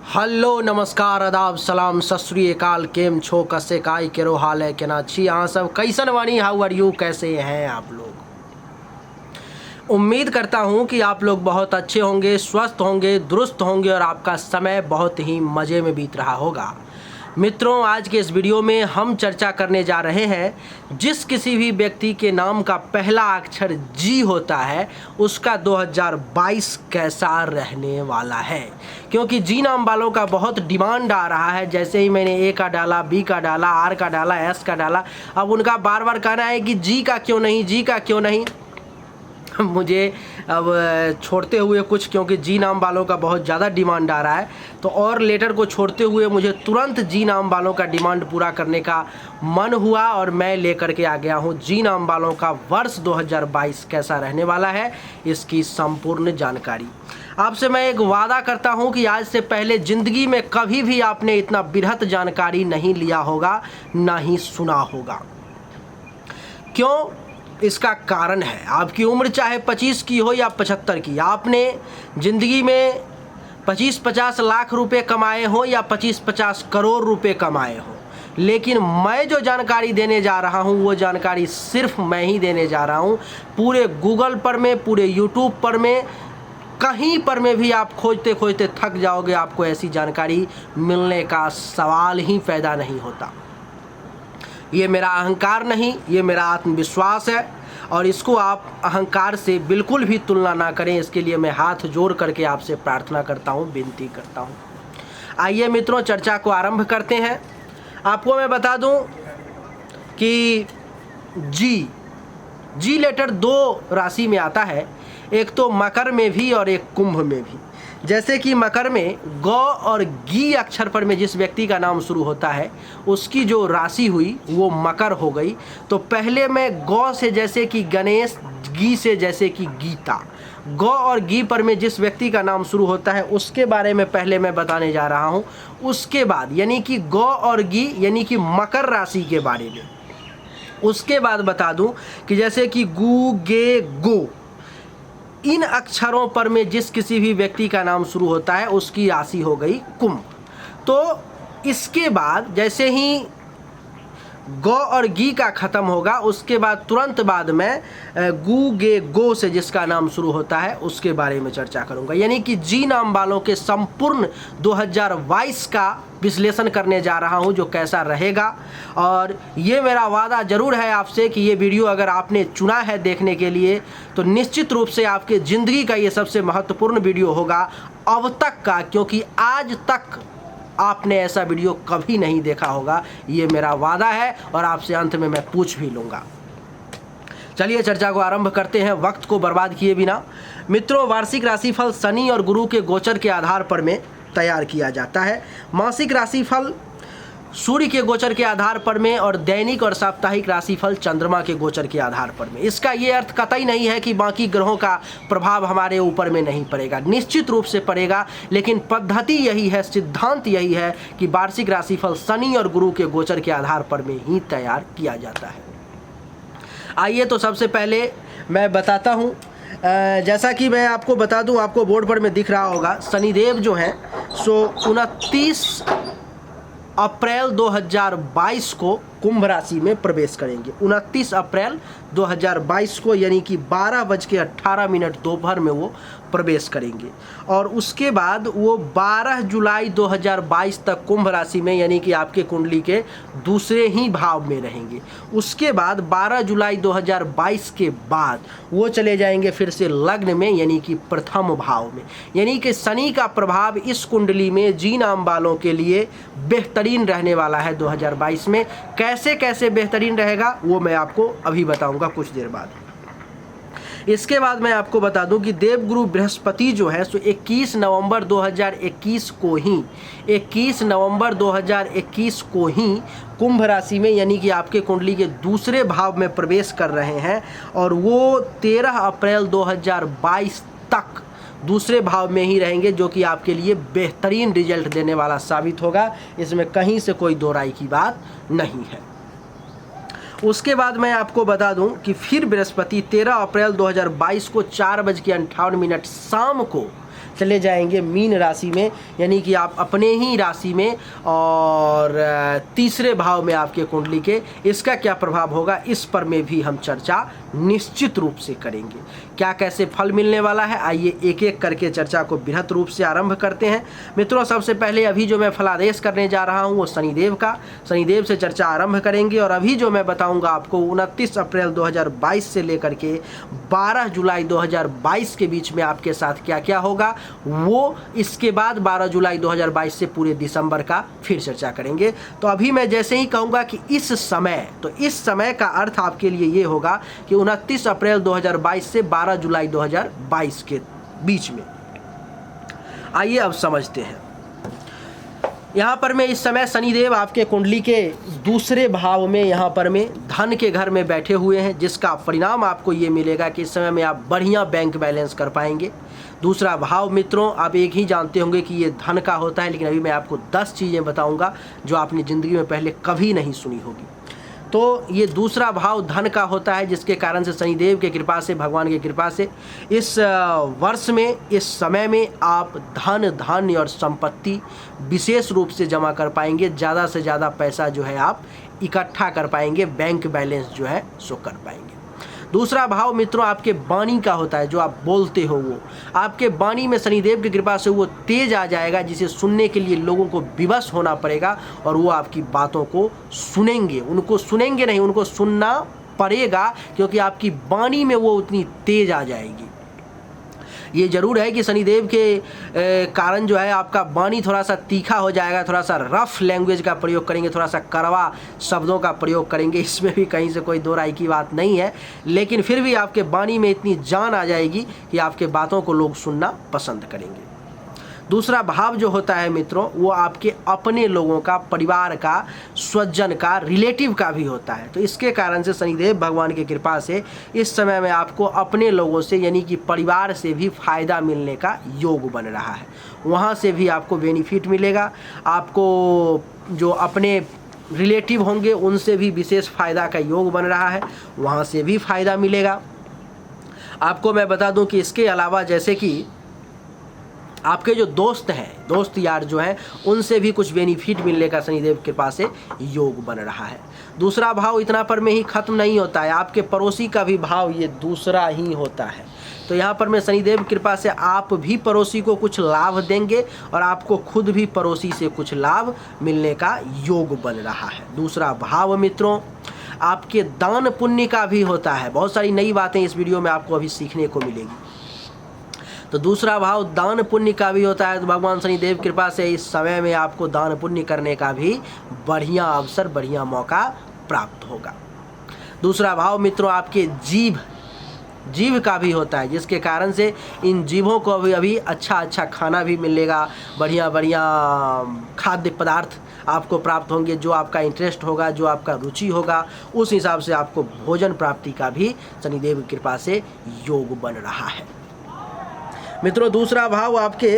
Hello नमस्कार आदाब सलाम सत श्री अकाल केम छो कसे काय केरो हाल है केना छी अहाँ सब कैसन वानी हाउ आर यू कैसे हैं आप लोग। उम्मीद करता हूँ कि आप लोग बहुत अच्छे होंगे, स्वस्थ होंगे, दुरुस्त होंगे और आपका समय बहुत ही मज़े में बीत रहा होगा। मित्रों, आज के इस वीडियो में हम चर्चा करने जा रहे हैं जिस किसी भी व्यक्ति के नाम का पहला अक्षर जी होता है उसका 2022 कैसा रहने वाला है, क्योंकि जी नाम वालों का बहुत डिमांड आ रहा है। जैसे ही मैंने ए का डाला, बी का डाला, आर का डाला, एस का डाला, अब उनका बार बार कहना है कि जी का क्यों नहीं, जी का क्यों नहीं। मुझे अब छोड़ते हुए कुछ, क्योंकि जी नाम वालों का बहुत ज़्यादा डिमांड आ रहा है, तो और लेटर को छोड़ते हुए मुझे तुरंत जी नाम वालों का डिमांड पूरा करने का मन हुआ और मैं लेकर के आ गया हूँ जी नाम वालों का वर्ष 2022 कैसा रहने वाला है, इसकी संपूर्ण जानकारी। आपसे मैं एक वादा करता हूँ कि आज से पहले ज़िंदगी में कभी भी आपने इतना बृहत जानकारी नहीं लिया होगा, ना ही सुना होगा। क्यों? इसका कारण है, आपकी उम्र चाहे 25 की हो या 75 की, आपने ज़िंदगी में 25-50 लाख रुपए कमाए हो या 25-50 करोड़ रुपए कमाए हो, लेकिन मैं जो जानकारी देने जा रहा हूं वो जानकारी सिर्फ मैं ही देने जा रहा हूं। पूरे गूगल पर में, पूरे यूट्यूब पर में, कहीं पर में भी आप खोजते खोजते थक जाओगे, आपको ऐसी जानकारी मिलने का सवाल ही पैदा नहीं होता। ये मेरा अहंकार नहीं, ये मेरा आत्मविश्वास है और इसको आप अहंकार से बिल्कुल भी तुलना ना करें। इसके लिए मैं हाथ जोड़ करके आपसे प्रार्थना करता हूँ, विनती करता हूँ। आइए मित्रों, चर्चा को आरंभ करते हैं। आपको मैं बता दूं कि जी लेटर दो राशि में आता है, एक तो मकर में भी और एक कुंभ में भी। जैसे कि मकर में ग और गी अक्षर पर में जिस व्यक्ति का नाम शुरू होता है उसकी जो राशि हुई वो मकर हो गई। तो पहले मैं ग से जैसे कि गणेश, गी से जैसे कि गीता, ग और गी पर में जिस व्यक्ति का नाम शुरू होता है उसके बारे में पहले मैं बताने जा रहा हूँ। उसके बाद यानी कि ग और गी यानी कि मकर राशि के बारे में। उसके बाद बता दूं कि जैसे कि गु, गे, गो, इन अक्षरों पर में जिस किसी भी व्यक्ति का नाम शुरू होता है उसकी राशि हो गई कुंभ। तो इसके बाद जैसे ही गो और गी का ख़त्म होगा उसके बाद तुरंत बाद में गु, गे, गो से जिसका नाम शुरू होता है उसके बारे में चर्चा करूंगा। यानी कि जी नाम वालों के संपूर्ण 2022 का विश्लेषण करने जा रहा हूं जो कैसा रहेगा। और ये मेरा वादा ज़रूर है आपसे कि ये वीडियो अगर आपने चुना है देखने के लिए तो निश्चित रूप से आपके ज़िंदगी का ये सबसे महत्वपूर्ण वीडियो होगा अब तक का, क्योंकि आज तक आपने ऐसा वीडियो कभी नहीं देखा होगा। ये मेरा वादा है और आपसे अंत में मैं पूछ भी लूँगा। चलिए चर्चा को आरंभ करते हैं वक्त को बर्बाद किए बिना। मित्रों, वार्षिक राशिफल शनि और गुरु के गोचर के आधार पर में तैयार किया जाता है। मासिक राशिफल सूर्य के गोचर के आधार पर में और दैनिक और साप्ताहिक राशिफल चंद्रमा के गोचर के आधार पर में। इसका ये अर्थ कतई नहीं है कि बाकी ग्रहों का प्रभाव हमारे ऊपर में नहीं पड़ेगा, निश्चित रूप से पड़ेगा, लेकिन पद्धति यही है, सिद्धांत यही है कि वार्षिक राशिफल शनि और गुरु के गोचर के आधार पर में ही तैयार किया जाता है। आइए तो सबसे पहले मैं बताता हूँ, जैसा कि मैं आपको बता दूँ, आपको बोर्ड पर में दिख रहा होगा, शनिदेव जो हैं सो 29 अप्रैल 2022 को कुंभ राशि में प्रवेश करेंगे। 29 अप्रैल 2022 को यानी कि 12:18 दोपहर में वो प्रवेश करेंगे और उसके बाद वो 12 जुलाई 2022 तक कुंभ राशि में यानी कि आपके कुंडली के दूसरे ही भाव में रहेंगे। उसके बाद 12 जुलाई 2022 के बाद वो चले जाएंगे फिर से लग्न में यानी कि प्रथम भाव में। यानी कि शनि का प्रभाव इस कुंडली में जी नाम वालों के लिए बेहतरीन रहने वाला है 2022 में। कैसे कैसे बेहतरीन रहेगा वो मैं आपको अभी बताऊंगा कुछ देर बाद। इसके बाद मैं आपको बता दूं कि देवगुरु बृहस्पति जो है सो 21 नवंबर 2021 को ही कुंभ राशि में यानी कि आपके कुंडली के दूसरे भाव में प्रवेश कर रहे हैं और वो 13 अप्रैल 2022 तक दूसरे भाव में ही रहेंगे, जो कि आपके लिए बेहतरीन रिजल्ट देने वाला साबित होगा। इसमें कहीं से कोई दो राय की बात नहीं है। उसके बाद मैं आपको बता दूं कि फिर बृहस्पति 13 अप्रैल 2022 को 4:58 शाम को चले जाएंगे मीन राशि में, यानी कि आप अपने ही राशि में और तीसरे भाव में आपके कुंडली के, इसका क्या प्रभाव होगा इस पर में भी हम चर्चा निश्चित रूप से करेंगे। क्या कैसे फल मिलने वाला है, आइए एक एक करके चर्चा को बृहत रूप से आरंभ करते हैं। मित्रों, सबसे पहले अभी जो मैं फलादेश करने जा रहा हूं वो शनिदेव का, शनिदेव से चर्चा आरंभ करेंगे। और अभी जो मैं बताऊंगा आपको 29 अप्रैल 2022 से लेकर के 12 जुलाई 2022 के बीच में आपके साथ क्या क्या होगा, वो इसके बाद 12 जुलाई 2022 से पूरे दिसंबर का फिर चर्चा करेंगे। तो अभी मैं जैसे ही कहूँगा कि इस समय, तो इस समय का अर्थ आपके लिए ये होगा कि 29 अप्रैल 2022 से 12 जुलाई 2022 के बीच में। आइए अब समझते हैं। यहाँ पर मैं इस समय शनिदेव आपके कुंडली के दूसरे भाव में, यहाँ पर में धन के घर में बैठे हुए हैं, जिसका परिणाम आपको ये मिलेगा कि इस समय में आप बढ़िया बैंक बैलेंस कर पाएंगे। दूसरा भाव मित्रों, आप एक ही जानते होंगे कि ये धन का होता है, लेकिन अभी मैं आपको 10 चीज़ें बताऊंगा जो आपने ज़िंदगी में पहले कभी नहीं सुनी होगी। तो ये दूसरा भाव धन का होता है, जिसके कारण से शनिदेव की कृपा से, भगवान की कृपा से इस वर्ष में, इस समय में आप धन, धान्य और संपत्ति विशेष रूप से जमा कर पाएंगे। ज़्यादा से ज़्यादा पैसा जो है आप इकट्ठा कर पाएंगे, बैंक बैलेंस जो है सो कर पाएंगे। दूसरा भाव मित्रों आपके वाणी का होता है, जो आप बोलते हो वो आपके वाणी में शनिदेव की कृपा से वो तेज आ जाएगा, जिसे सुनने के लिए लोगों को विवश होना पड़ेगा और वो आपकी बातों को सुनेंगे। उनको सुनेंगे नहीं, उनको सुनना पड़ेगा, क्योंकि आपकी वाणी में वो उतनी तेज आ जाएगी। ये जरूर है कि शनिदेव के कारण जो है आपका वाणी थोड़ा सा तीखा हो जाएगा, थोड़ा सा रफ लैंग्वेज का प्रयोग करेंगे, थोड़ा सा कड़वा शब्दों का प्रयोग करेंगे। इसमें भी कहीं से कोई दो राय की बात नहीं है, लेकिन फिर भी आपके वाणी में इतनी जान आ जाएगी कि आपके बातों को लोग सुनना पसंद करेंगे। दूसरा भाव जो होता है मित्रों, वो आपके अपने लोगों का, परिवार का, स्वजन का, रिलेटिव का भी होता है। तो इसके कारण से शनिदेव भगवान की कृपा से इस समय में आपको अपने लोगों से, यानी कि परिवार से भी फायदा मिलने का योग बन रहा है। वहाँ से भी आपको बेनिफिट मिलेगा। आपको जो अपने रिलेटिव होंगे उनसे भी विशेष फायदा का योग बन रहा है, वहाँ से भी फायदा मिलेगा। आपको मैं बता दूं कि इसके अलावा जैसे कि आपके जो दोस्त हैं, दोस्त यार जो हैं, उनसे भी कुछ बेनिफिट मिलने का शनिदेव की कृपा से योग बन रहा है। दूसरा भाव इतना पर में ही खत्म नहीं होता है, आपके पड़ोसी का भी भाव ये दूसरा ही होता है। तो यहाँ पर मैं शनिदेव की कृपा से आप भी पड़ोसी को कुछ लाभ देंगे और आपको खुद भी पड़ोसी से कुछ लाभ मिलने का योग बन रहा है। दूसरा भाव मित्रों आपके दान पुण्य का भी होता है। बहुत सारी नई बातें इस वीडियो में आपको अभी सीखने को मिलेगी। तो दूसरा भाव दान पुण्य का भी होता है। तो भगवान शनिदेव कृपा से इस समय में आपको दान पुण्य करने का भी बढ़िया अवसर, बढ़िया मौका प्राप्त होगा। दूसरा भाव मित्रों आपके जीभ का भी होता है, जिसके कारण से इन जीवों को अभी अच्छा खाना भी मिलेगा, बढ़िया खाद्य पदार्थ आपको प्राप्त होंगे। जो आपका इंटरेस्ट होगा, जो आपका रुचि होगा, उस हिसाब से आपको भोजन प्राप्ति का भी शनिदेव की कृपा से योग बन रहा है। मित्रों दूसरा भाव आपके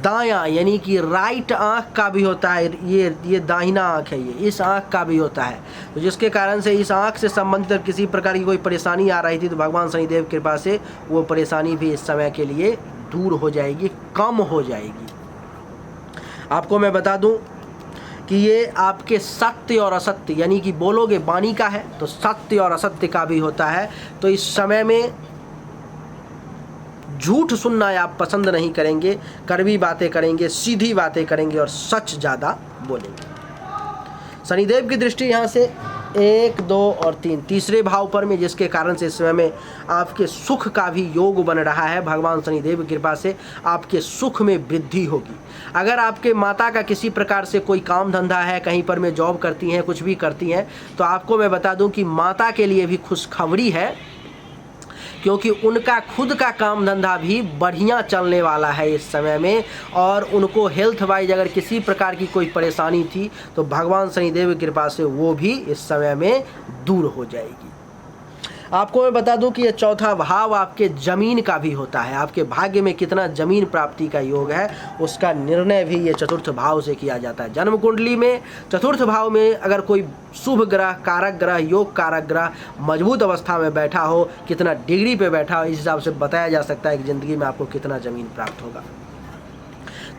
दायां, यानी कि राइट आँख का भी होता है। ये दाहिना आँख है, ये इस आँख का भी होता है। तो जिसके कारण से इस आँख से संबंधित किसी प्रकार की कोई परेशानी आ रही थी, तो भगवान शनिदेव की कृपा से वो परेशानी भी इस समय के लिए दूर हो जाएगी, कम हो जाएगी। आपको मैं बता दूं कि ये आपके सत्य और असत्य, यानी कि बोलोगे वाणी का है, तो सत्य और असत्य का भी होता है। तो इस समय में झूठ सुनना आप पसंद नहीं करेंगे, कड़वी बातें करेंगे, सीधी बातें करेंगे और सच ज़्यादा बोलेंगे। शनिदेव की दृष्टि यहाँ से 1, 2 और 3 तीसरे भाव पर में, जिसके कारण से इस समय में आपके सुख का भी योग बन रहा है। भगवान शनिदेव की कृपा से आपके सुख में वृद्धि होगी। अगर आपके माता का किसी प्रकार से कोई काम धंधा है, कहीं पर में जॉब करती हैं, कुछ भी करती हैं, तो आपको मैं बता दूं कि माता के लिए भी खुशखबरी है, क्योंकि उनका खुद का काम धंधा भी बढ़िया चलने वाला है इस समय में। और उनको हेल्थ वाइज अगर किसी प्रकार की कोई परेशानी थी, तो भगवान शनिदेव की कृपा से वो भी इस समय में दूर हो जाएगी। आपको मैं बता दूं कि ये चौथा भाव आपके जमीन का भी होता है। आपके भाग्य में कितना जमीन प्राप्ति का योग है उसका निर्णय भी ये चतुर्थ भाव से किया जाता है। जन्म कुंडली में चतुर्थ भाव में अगर कोई शुभ ग्रह, कारक ग्रह, योग कारक ग्रह मजबूत अवस्था में बैठा हो, कितना डिग्री पे बैठा हो, इस हिसाब से बताया जा सकता है कि ज़िंदगी में आपको कितना ज़मीन प्राप्त होगा।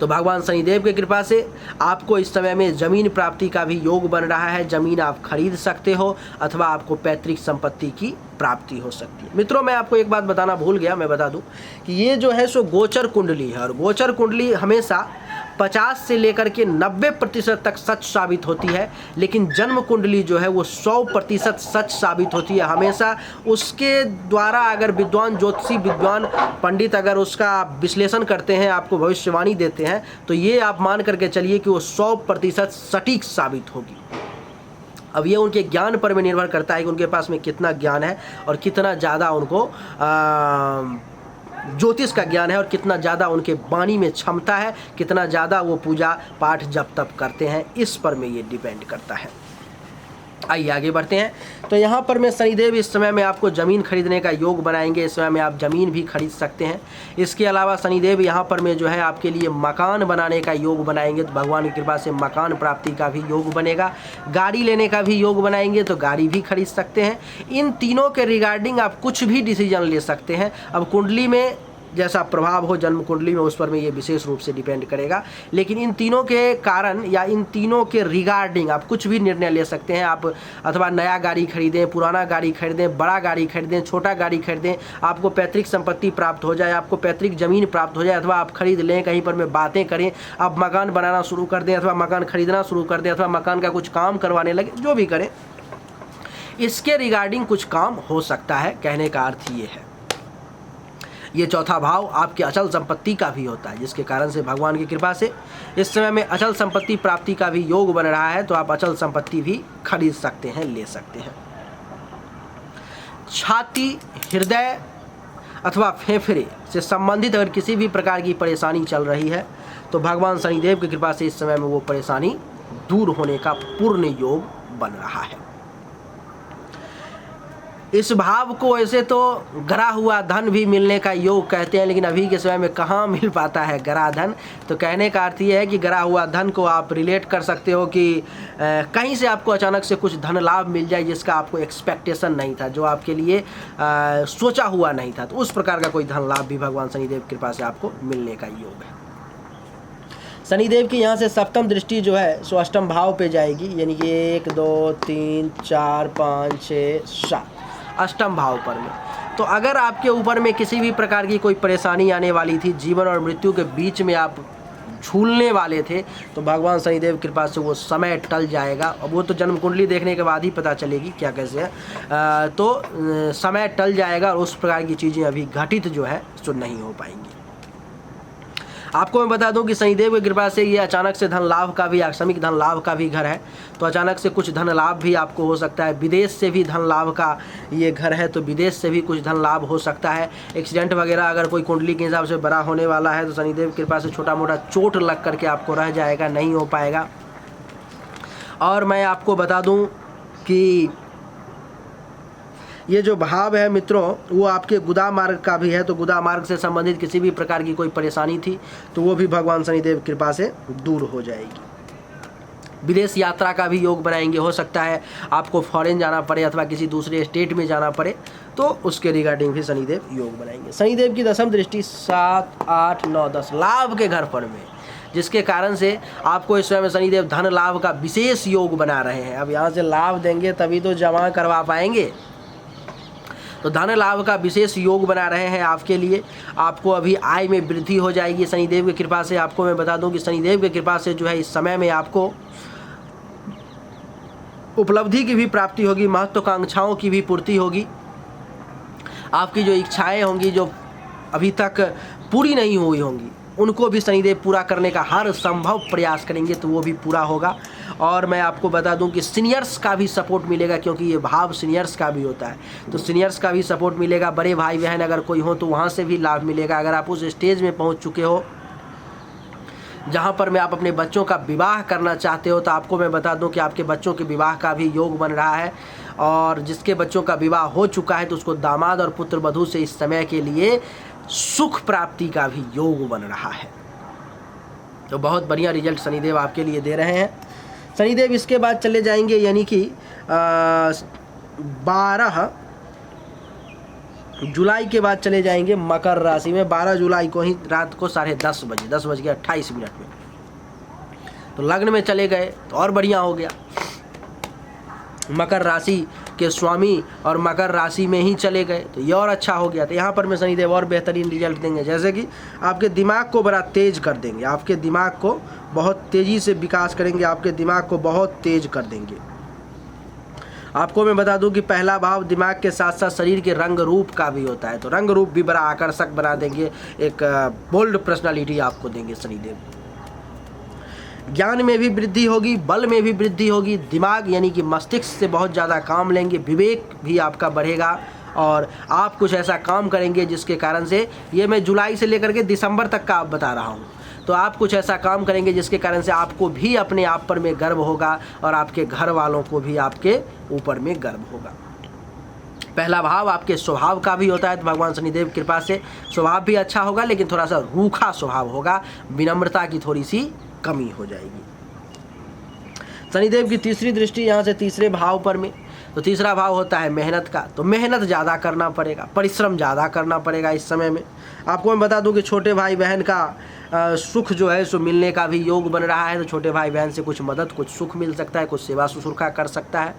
तो भगवान शनिदेव की कृपा से आपको इस समय में ज़मीन प्राप्ति का भी योग बन रहा है। ज़मीन आप खरीद सकते हो अथवा आपको पैतृक संपत्ति की प्राप्ति हो सकती है। मित्रों, मैं आपको एक बात बताना भूल गया, मैं बता दूं कि ये जो है सो गोचर कुंडली है और गोचर कुंडली हमेशा 50 से लेकर के 90% तक सच साबित होती है, लेकिन जन्म कुंडली जो है वो 100% सच साबित होती है। हमेशा उसके द्वारा अगर विद्वान ज्योतिषी, विद्वान पंडित अगर उसका विश्लेषण करते हैं, आपको भविष्यवाणी देते हैं, तो ये आप मान करके चलिए कि वो 100% सटीक साबित होगी। अब ये उनके ज्ञान पर में निर्भर करता है कि उनके पास में कितना ज्ञान है और कितना ज़्यादा उनको ज्योतिष का ज्ञान है और कितना ज़्यादा उनके वाणी में क्षमता है, कितना ज़्यादा वो पूजा पाठ जप तप करते हैं, इस पर में ये डिपेंड करता है। आइए आगे बढ़ते हैं। तो यहाँ पर मैं शनिदेव इस समय में आपको ज़मीन खरीदने का योग बनाएंगे। इस समय में आप ज़मीन भी खरीद सकते हैं। इसके अलावा शनिदेव यहाँ पर में जो है आपके लिए मकान बनाने का योग बनाएंगे, तो भगवान की कृपा से मकान प्राप्ति का भी योग बनेगा। गाड़ी लेने का भी योग बनाएंगे तो गाड़ी भी खरीद सकते हैं। इन तीनों के रिगार्डिंग आप कुछ भी डिसीजन ले सकते हैं। अब कुंडली में जैसा प्रभाव हो जन्म कुंडली में, उस पर में ये विशेष रूप से डिपेंड करेगा, लेकिन इन तीनों के कारण या इन तीनों के रिगार्डिंग आप कुछ भी निर्णय ले सकते हैं। आप अथवा नया गाड़ी खरीदें, पुराना गाड़ी खरीदें, बड़ा गाड़ी खरीदें, छोटा गाड़ी खरीदें, आपको पैतृक संपत्ति प्राप्त हो जाए, आपको पैतृक ज़मीन प्राप्त हो जाए, अथवा आप खरीद लें, कहीं पर में बातें करें, आप मकान बनाना शुरू कर दें, अथवा मकान खरीदना शुरू कर दें, अथवा मकान का कुछ काम करवाने लगे, जो भी करें, इसके रिगार्डिंग कुछ काम हो सकता है। कहने का अर्थ ये है। ये चौथा भाव आपके अचल संपत्ति का भी होता है, जिसके कारण से भगवान की कृपा से इस समय में अचल संपत्ति प्राप्ति का भी योग बन रहा है। तो आप अचल संपत्ति भी खरीद सकते हैं, ले सकते हैं। छाती, हृदय अथवा फेफड़े से संबंधित अगर किसी भी प्रकार की परेशानी चल रही है तो भगवान शनिदेव की कृपा से इस समय में वो परेशानी दूर होने का पूर्ण योग बन रहा है। इस भाव को ऐसे तो गरा हुआ धन भी मिलने का योग कहते हैं, लेकिन अभी के समय में कहाँ मिल पाता है गरा धन। तो कहने का अर्थ ये है कि गरा हुआ धन को आप रिलेट कर सकते हो कि कहीं से आपको अचानक से कुछ धन लाभ मिल जाए जिसका आपको एक्सपेक्टेशन नहीं था, जो आपके लिए सोचा हुआ नहीं था। तो उस प्रकार का कोई धन लाभ भी भगवान शनिदेव की कृपा से आपको मिलने का योग है। शनिदेव की यहाँ से सप्तम दृष्टि जो है सो अष्टम भाव पे जाएगी, यानी कि 1 2 3 4 5 6 7 अष्टम भाव पर में। तो अगर आपके ऊपर में किसी भी प्रकार की कोई परेशानी आने वाली थी, जीवन और मृत्यु के बीच में आप झूलने वाले थे, तो भगवान शनिदेव की कृपा से वो समय टल जाएगा। और वो तो जन्म कुंडली देखने के बाद ही पता चलेगी क्या कैसे है। तो समय टल जाएगा और उस प्रकार की चीज़ें अभी घटित जो है सो नहीं हो पाएंगी। आपको मैं बता दूं कि शनिदेव की कृपा से ये अचानक से धन लाभ का भी, आकस्मिक धन लाभ का भी घर है। तो अचानक से कुछ धन लाभ भी आपको हो सकता है। विदेश से भी धन लाभ का ये घर है, तो विदेश से भी कुछ धन लाभ हो सकता है। एक्सीडेंट वगैरह अगर कोई कुंडली के हिसाब से बड़ा होने वाला है तो शनिदेव की कृपा से छोटा मोटा चोट लग करके आपको रह जाएगा, नहीं हो पाएगा। और मैं आपको बता दूँ कि ये जो भाव है मित्रों वो आपके गुदा मार्ग का भी है। तो गुदा मार्ग से संबंधित किसी भी प्रकार की कोई परेशानी थी तो वो भी भगवान शनिदेव कृपा से दूर हो जाएगी। विदेश यात्रा का भी योग बनाएंगे। हो सकता है आपको फॉरेन जाना पड़े अथवा किसी दूसरे स्टेट में जाना पड़े, तो उसके रिगार्डिंग भी शनिदेव योग बनाएंगे। शनिदेव की दशम दृष्टि 7 8 9 10 लाभ के घर पर में, जिसके कारण से आपको इस समय में शनिदेव धन लाभ का विशेष योग बना रहे हैं। अब यहाँ से लाभ देंगे तभी तो जमा करवा पाएंगे। तो धन लाभ का विशेष योग बना रहे हैं आपके लिए। आपको अभी आय में वृद्धि हो जाएगी शनिदेव की कृपा से। आपको मैं बता दूं कि शनिदेव की कृपा से जो है इस समय में आपको उपलब्धि की भी प्राप्ति होगी, महत्वाकांक्षाओं की भी पूर्ति होगी। आपकी जो इच्छाएं होंगी जो अभी तक पूरी नहीं हुई होंगी उनको भी शनिदेव पूरा करने का हर संभव प्रयास करेंगे, तो वो भी पूरा होगा। और मैं आपको बता दूं कि सीनियर्स का भी सपोर्ट मिलेगा, क्योंकि ये भाव सीनियर्स का भी होता है। तो सीनियर्स का भी सपोर्ट मिलेगा। बड़े भाई बहन अगर कोई हो तो वहाँ से भी लाभ मिलेगा। अगर आप उस स्टेज में पहुँच चुके हो जहाँ पर मैं आप अपने बच्चों का विवाह करना चाहते हो तो आपको मैं बता दूं कि आपके बच्चों के विवाह का भी योग बन रहा है, और जिसके बच्चों का विवाह हो चुका है तो उसको दामाद और पुत्र वधू से इस समय के लिए सुख प्राप्ति का भी योग बन रहा है। तो बहुत बढ़िया रिजल्ट शनिदेव आपके लिए दे रहे हैं। शनिदेव इसके बाद चले जाएंगे यानी कि 12 जुलाई के बाद चले जाएंगे मकर राशि में। 12 जुलाई को ही रात को 10:30 बजे 10:28 में तो लग्न में चले गए तो और बढ़िया हो गया। मकर राशि के स्वामी और मकर राशि में ही चले गए तो ये और अच्छा हो गया। तो यहाँ पर मैं शनिदेव और बेहतरीन रिजल्ट देंगे, जैसे कि आपके दिमाग को बड़ा तेज कर देंगे, आपके दिमाग को बहुत तेज़ी से विकास करेंगे, आपके दिमाग को बहुत तेज कर देंगे। आपको मैं बता दूं कि पहला भाव दिमाग के साथ साथ शरीर के रंग रूप का भी होता है, तो रंग रूप भी बड़ा आकर्षक बना देंगे, एक बोल्ड पर्सनालिटी आपको देंगे शनिदेव। ज्ञान में भी वृद्धि होगी, बल में भी वृद्धि होगी, दिमाग यानी कि मस्तिष्क से बहुत ज़्यादा काम लेंगे, विवेक भी आपका बढ़ेगा और आप कुछ ऐसा काम करेंगे जिसके कारण से, ये मैं जुलाई से लेकर के दिसंबर तक का आप बता रहा हूँ, तो आप कुछ ऐसा काम करेंगे जिसके कारण से आपको भी अपने आप पर में गर्व होगा और आपके घर वालों को भी आपके ऊपर में गर्व होगा। पहला भाव आपके स्वभाव का भी होता है, तो भगवान शनिदेव कृपा से स्वभाव भी अच्छा होगा, लेकिन थोड़ा सा रूखा स्वभाव होगा, विनम्रता की थोड़ी सी कमी हो जाएगी। शनिदेव की तीसरी दृष्टि यहाँ से तीसरे भाव पर में, तो तीसरा भाव होता है मेहनत का, तो मेहनत ज़्यादा करना पड़ेगा, परिश्रम ज़्यादा करना पड़ेगा इस समय में। आपको मैं बता दूं कि छोटे भाई बहन का सुख जो है सो मिलने का भी योग बन रहा है, तो छोटे भाई बहन से कुछ मदद, कुछ सुख मिल सकता है, कुछ सेवा शुश्रूषा कर सकता है,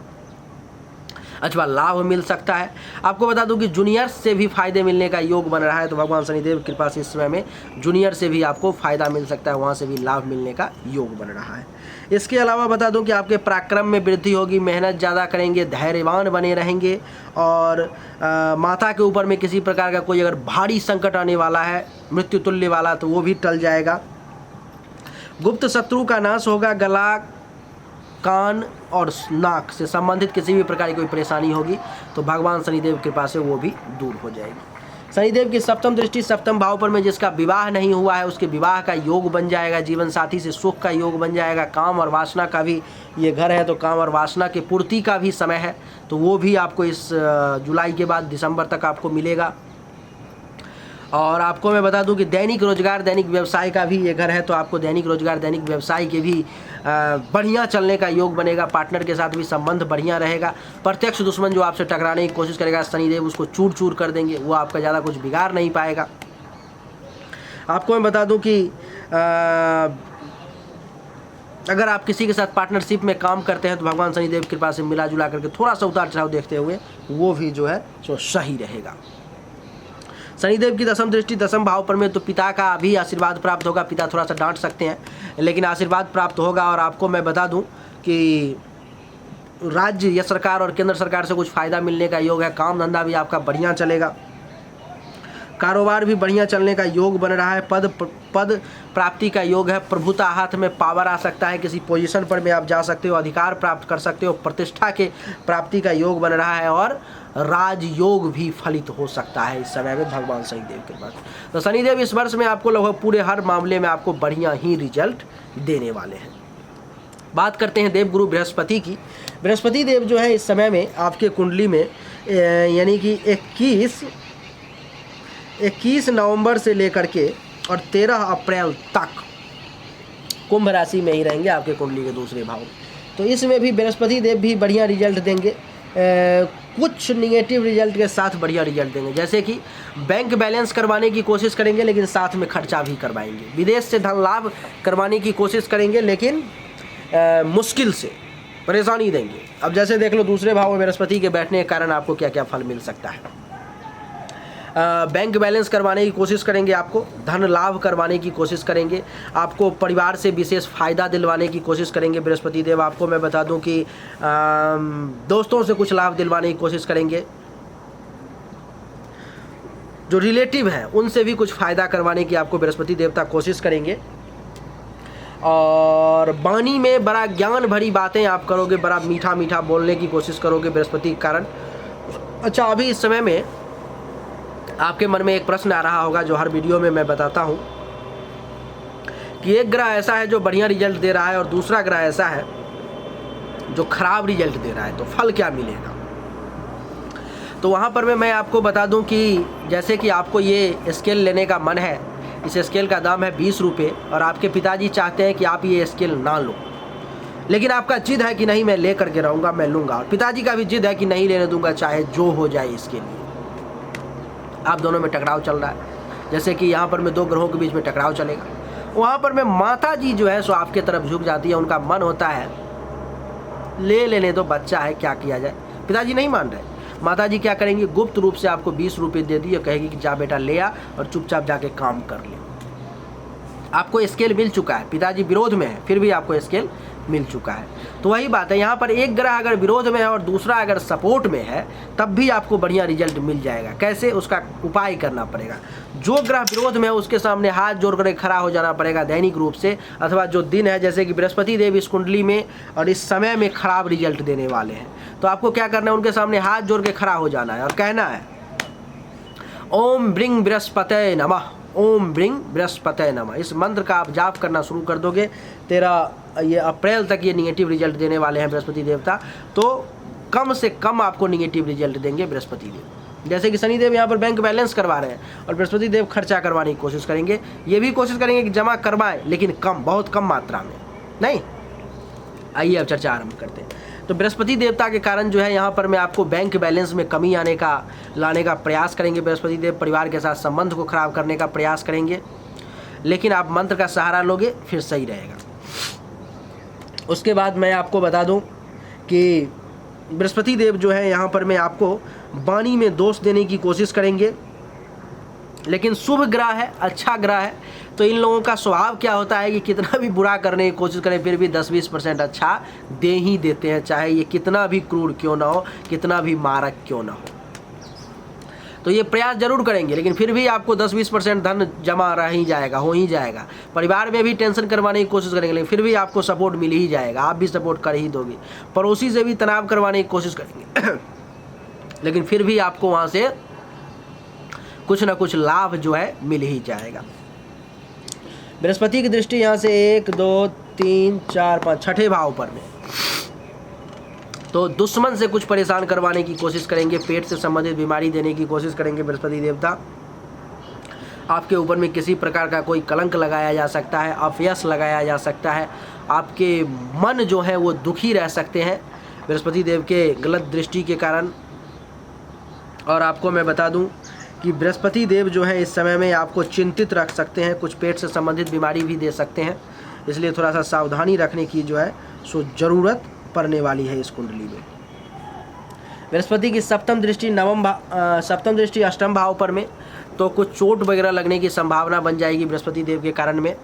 अथवा लाभ मिल सकता है। आपको बता दूं कि जूनियर्स से भी फायदे मिलने का योग बन रहा है, तो भगवान शनिदेव कृपा से इस समय में जूनियर से भी आपको फायदा मिल सकता है, वहाँ से भी लाभ मिलने का योग बन रहा है। इसके अलावा बता दूं कि आपके पराक्रम में वृद्धि होगी, मेहनत ज़्यादा करेंगे, धैर्यवान बने रहेंगे, और माता के ऊपर में किसी प्रकार का कोई अगर भारी संकट आने वाला है, मृत्यु तुल्य वाला, तो वो भी टल जाएगा। गुप्त शत्रु का नाश होगा, गला, कान और नाक से संबंधित किसी भी प्रकार की कोई परेशानी होगी तो भगवान शनिदेव की कृपा से वो भी दूर हो जाएगी। शनिदेव की सप्तम दृष्टि सप्तम भाव पर में, जिसका विवाह नहीं हुआ है उसके विवाह का योग बन जाएगा, जीवन साथी से सुख का योग बन जाएगा, काम और वासना का भी ये घर है, तो काम और वासना की पूर्ति का भी समय है, तो वो भी आपको इस जुलाई के बाद दिसंबर तक आपको मिलेगा। और आपको मैं बता दूं कि दैनिक रोजगार दैनिक व्यवसाय का भी ये घर है, तो आपको दैनिक रोजगार दैनिक व्यवसाय के भी बढ़िया चलने का योग बनेगा, पार्टनर के साथ भी संबंध बढ़िया रहेगा। प्रत्यक्ष दुश्मन जो आपसे टकराने की कोशिश करेगा शनिदेव उसको चूर चूर कर देंगे, वो आपका ज़्यादा कुछ बिगाड़ नहीं पाएगा। आपको मैं बता दूं कि अगर आप किसी के साथ पार्टनरशिप में काम करते हैं तो भगवान शनिदेव कृपा से मिला जुला करके थोड़ा सा उतार चढ़ाव देखते हुए वो भी जो है सो सही रहेगा। शनिदेव की दसम दृष्टि दसम भाव पर में, तो पिता का भी आशीर्वाद प्राप्त होगा, पिता थोड़ा सा डांट सकते हैं लेकिन आशीर्वाद प्राप्त होगा। और आपको मैं बता दूं कि राज्य या सरकार और केंद्र सरकार से कुछ फ़ायदा मिलने का योग है, काम धंधा भी आपका बढ़िया चलेगा, कारोबार भी बढ़िया चलने का योग बन रहा है, पद प्राप्ति का योग है, प्रभुता हाथ में पावर आ सकता है, किसी पोजीशन पर में आप जा सकते हो, अधिकार प्राप्त कर सकते हो, प्रतिष्ठा के प्राप्ति का योग बन रहा है और राजयोग भी फलित हो सकता है इस समय में भगवान शनिदेव के पास। तो शनिदेव इस वर्ष में आपको लगभग पूरे हर मामले में आपको बढ़िया ही रिजल्ट देने वाले हैं। बात करते हैं देवगुरु बृहस्पति की। बृहस्पति देव जो है इस समय में आपके कुंडली में यानी कि 21 नवंबर से लेकर के और 13 अप्रैल तक कुंभ राशि में ही रहेंगे आपके कुंडली के दूसरे भाव। तो इसमें भी बृहस्पति देव भी बढ़िया रिजल्ट देंगे, कुछ निगेटिव रिजल्ट के साथ बढ़िया रिजल्ट देंगे, जैसे कि बैंक बैलेंस करवाने की कोशिश करेंगे लेकिन साथ में खर्चा भी करवाएंगे, विदेश से धन लाभ करवाने की कोशिश करेंगे लेकिन मुश्किल से परेशानी देंगे। अब जैसे देख लो दूसरे भाव में बृहस्पति के बैठने के कारण आपको क्या क्या फल मिल सकता है। बैंक बैलेंस करवाने की कोशिश करेंगे, आपको धन लाभ करवाने की कोशिश करेंगे, आपको परिवार से विशेष फ़ायदा दिलवाने की कोशिश करेंगे बृहस्पति देव। आपको मैं बता दूं कि दोस्तों से कुछ लाभ दिलवाने की कोशिश करेंगे, जो रिलेटिव हैं उनसे भी कुछ फ़ायदा करवाने की आपको बृहस्पति देवता कोशिश करेंगे। और वाणी में बड़ा ज्ञान भरी बातें आप करोगे, बड़ा मीठा मीठा बोलने की कोशिश करोगे बृहस्पति के कारण। अच्छा, अभी इस समय में आपके मन में एक प्रश्न आ रहा होगा जो हर वीडियो में मैं बताता हूं कि एक ग्रह ऐसा है जो बढ़िया रिजल्ट दे रहा है और दूसरा ग्रह ऐसा है जो खराब रिजल्ट दे रहा है, तो फल क्या मिलेगा। तो वहाँ पर मैं आपको बता दूं कि जैसे कि आपको ये स्केल लेने का मन है, इस स्केल का दाम है 20 रुपये और आपके पिताजी चाहते हैं कि आप ये स्केल ना लो, लेकिन आपका जिद है कि नहीं मैं ले करके रहूँगा, मैं लूँगा, और पिताजी का भी जिद है कि नहीं लेने दूंगा चाहे जो हो जाए इसके लिए। आप दोनों में टकराव चल रहा है, जैसे कि यहाँ पर मैं दो ग्रहों के बीच में टकराव चलेगा। वहाँ पर मैं माता जी जो है सो आपके तरफ झुक जाती है, उनका मन होता है ले लेने दो, बच्चा है क्या किया जाए। पिताजी नहीं मान रहे, माता जी क्या करेंगी, गुप्त रूप से आपको 20 रुपये दे दी और कहेगी कि जा बेटा ले आ और चुपचाप जाके काम कर ले। आपको स्केल मिल चुका है, पिताजी विरोध में है फिर भी आपको स्केल मिल चुका है। तो वही बात है, यहाँ पर एक ग्रह अगर विरोध में है और दूसरा अगर सपोर्ट में है तब भी आपको बढ़िया रिजल्ट मिल जाएगा। कैसे, उसका उपाय करना पड़ेगा। जो ग्रह विरोध में है उसके सामने हाथ जोड़ कर खड़ा हो जाना पड़ेगा दैनिक रूप से, अथवा जो दिन है जैसे कि बृहस्पति देव इस कुंडली में और इस समय में खराब रिजल्ट देने वाले हैं, तो आपको क्या करना है, उनके सामने हाथ जोड़ के खड़ा हो जाना है और कहना है ओम ब्रिंग बृहस्पते नमः, ओम ब्रिंग बृहस्पते नमः। इस मंत्र का आप जाप करना शुरू कर दोगे, ये अप्रैल तक ये निगेटिव रिजल्ट देने वाले हैं बृहस्पति देवता, तो कम से कम आपको निगेटिव रिजल्ट देंगे बृहस्पति देव। जैसे कि शनि देव यहाँ पर बैंक बैलेंस करवा रहे हैं और बृहस्पति देव खर्चा करवाने की कोशिश करेंगे, ये भी कोशिश करेंगे कि जमा करवाएं लेकिन कम, बहुत कम मात्रा में नहीं। आइए अब चर्चा आरंभ करते हैं। तो बृहस्पति देवता के कारण जो है यहाँ पर मैं आपको बैंक बैलेंस में कमी लाने का प्रयास करेंगे बृहस्पति देव। परिवार के साथ संबंध को खराब करने का प्रयास करेंगे, लेकिन आप मंत्र का सहारा लोगे फिर सही रहेगा। उसके बाद मैं आपको बता दूं कि बृहस्पति देव जो है यहाँ पर मैं आपको वाणी में दोष देने की कोशिश करेंगे, लेकिन शुभ ग्रह है, अच्छा ग्रह है, तो इन लोगों का स्वभाव क्या होता है कि कितना भी बुरा करने की कोशिश करें फिर भी 10-20% अच्छा दे ही देते हैं, चाहे ये कितना भी क्रूर क्यों ना हो, कितना भी मारक क्यों ना हो। तो ये प्रयास जरूर करेंगे, लेकिन फिर भी आपको 10-20% धन जमा रह ही जाएगा, हो ही जाएगा। परिवार में भी टेंशन करवाने की कोशिश करेंगे, लेकिन फिर भी आपको सपोर्ट मिल ही जाएगा, आप भी सपोर्ट कर ही दोगे। पड़ोसी से भी तनाव करवाने की कोशिश करेंगे लेकिन फिर भी आपको वहाँ से कुछ ना कुछ लाभ जो है मिल ही जाएगा। बृहस्पति की दृष्टि यहाँ से 1 2 3 4 5 छठे भाव पर में, तो दुश्मन से कुछ परेशान करवाने की कोशिश करेंगे, पेट से संबंधित बीमारी देने की कोशिश करेंगे बृहस्पति देवता। आपके ऊपर में किसी प्रकार का कोई कलंक लगाया जा सकता है, अपयश लगाया जा सकता है, आपके मन जो है वो दुखी रह सकते हैं बृहस्पति देव के गलत दृष्टि के कारण। और आपको मैं बता दूं कि बृहस्पति देव जो है इस समय में आपको चिंतित रख सकते हैं, कुछ पेट से संबंधित बीमारी भी दे सकते हैं, इसलिए थोड़ा सा सावधानी रखने की जो है सो ज़रूरत पड़ने वाली है इस कुंडली में। बृहस्पति की सप्तम दृष्टि अष्टम भाव पर में, तो कुछ चोट वगैरह लगने की संभावना बन जाएगी बृहस्पति देव के कारण में।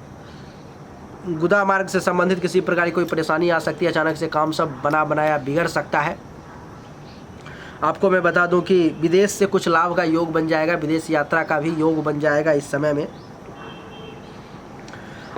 गुदा मार्ग से संबंधित किसी प्रकार की कोई परेशानी आ सकती है, अचानक से काम सब बना बनाया बिगड़ सकता है। आपको मैं बता दूं कि विदेश से कुछ लाभ का योग बन जाएगा, विदेश यात्रा का भी योग बन जाएगा इस समय में,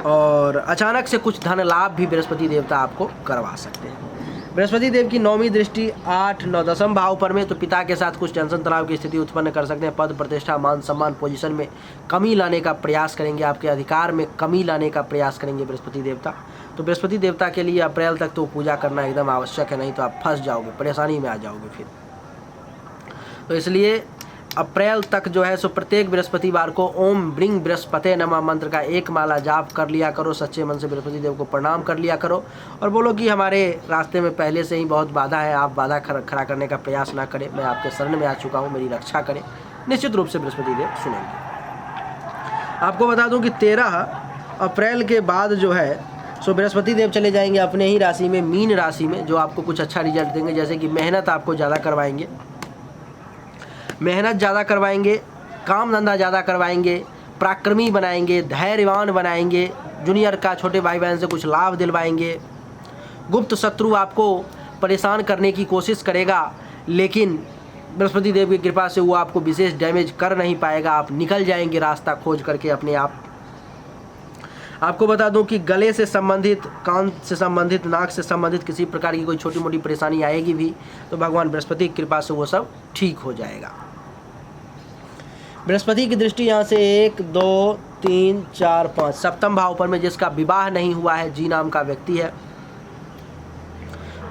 और अचानक से कुछ धन लाभ भी बृहस्पति देवता आपको करवा सकते हैं। बृहस्पति देव की 9वीं दृष्टि 8 9 10 भाव पर में, तो पिता के साथ कुछ टेंशन तनाव की स्थिति उत्पन्न कर सकते हैं। पद प्रतिष्ठा मान सम्मान पोजीशन में कमी लाने का प्रयास करेंगे, आपके अधिकार में कमी लाने का प्रयास करेंगे बृहस्पति देवता। तो बृहस्पति देवता के लिए अप्रैल तक तो पूजा करना एकदम आवश्यक है, नहीं तो आप फंस जाओगे, परेशानी में आ जाओगे फिर। तो इसलिए अप्रैल तक जो है सो प्रत्येक बृहस्पतिवार को ओम ब्रिंग बृहस्पते नमः मंत्र का 1 माला जाप कर लिया करो, सच्चे मन से बृहस्पति देव को प्रणाम कर लिया करो और बोलो कि हमारे रास्ते में पहले से ही बहुत बाधा है, आप बाधा खड़ा करने का प्रयास ना करें, मैं आपके शरण में आ चुका हूँ, मेरी रक्षा करें। निश्चित रूप से बृहस्पति देव सुनेंगे। आपको बता दूँ कि 13 अप्रैल के बाद जो है सो बृहस्पति देव चले जाएंगे अपने ही राशि में, मीन राशि में, जो आपको कुछ अच्छा रिजल्ट देंगे। जैसे कि मेहनत आपको ज़्यादा करवाएंगे, मेहनत ज़्यादा करवाएंगे, काम धंधा ज़्यादा करवाएंगे, पराक्रमी बनाएंगे, धैर्यवान बनाएंगे, जूनियर का छोटे भाई बहन से कुछ लाभ दिलवाएंगे। गुप्त शत्रु आपको परेशान करने की कोशिश करेगा, लेकिन बृहस्पति देव की कृपा से वो आपको विशेष डैमेज कर नहीं पाएगा, आप निकल जाएंगे रास्ता खोज करके अपने आप। आपको बता दूं कि गले से संबंधित, कान से संबंधित, नाक से संबंधित किसी प्रकार की कोई छोटी मोटी परेशानी आएगी भी तो भगवान बृहस्पति की कृपा से वो सब ठीक हो जाएगा। बृहस्पति की दृष्टि यहाँ से 1 2 3 4 5 सप्तम भाव पर में जिसका विवाह नहीं हुआ है, जी नाम का व्यक्ति है,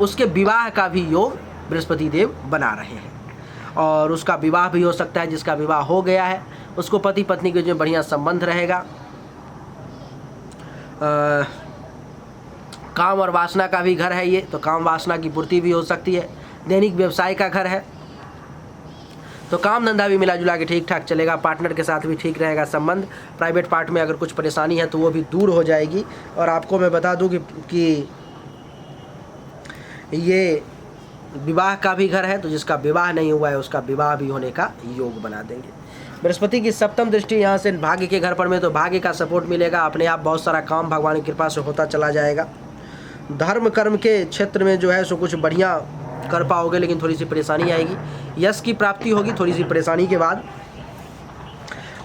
उसके विवाह का भी योग बृहस्पति देव बना रहे हैं और उसका विवाह भी हो सकता है। जिसका विवाह हो गया है उसको पति पत्नी के जो बढ़िया संबंध रहेगा। काम और वासना का भी घर है ये, तो काम वासना की पूर्ति भी हो सकती है। दैनिक व्यवसाय का घर है तो काम धंधा भी मिला जुला के ठीक ठाक चलेगा। पार्टनर के साथ भी ठीक रहेगा संबंध। प्राइवेट पार्ट में अगर कुछ परेशानी है तो वो भी दूर हो जाएगी। और आपको मैं बता दूं कि ये विवाह का भी घर है, तो जिसका विवाह नहीं हुआ है उसका विवाह भी होने का योग बना देंगे। बृहस्पति की सप्तम दृष्टि यहाँ से भाग्य के घर पर में, तो भाग्य का सपोर्ट मिलेगा। अपने आप बहुत सारा काम भगवान की कृपा से होता चला जाएगा। धर्म कर्म के क्षेत्र में जो है सो कुछ बढ़िया कर पाओगे, लेकिन थोड़ी सी परेशानी आएगी। यश की प्राप्ति होगी थोड़ी सी परेशानी के बाद।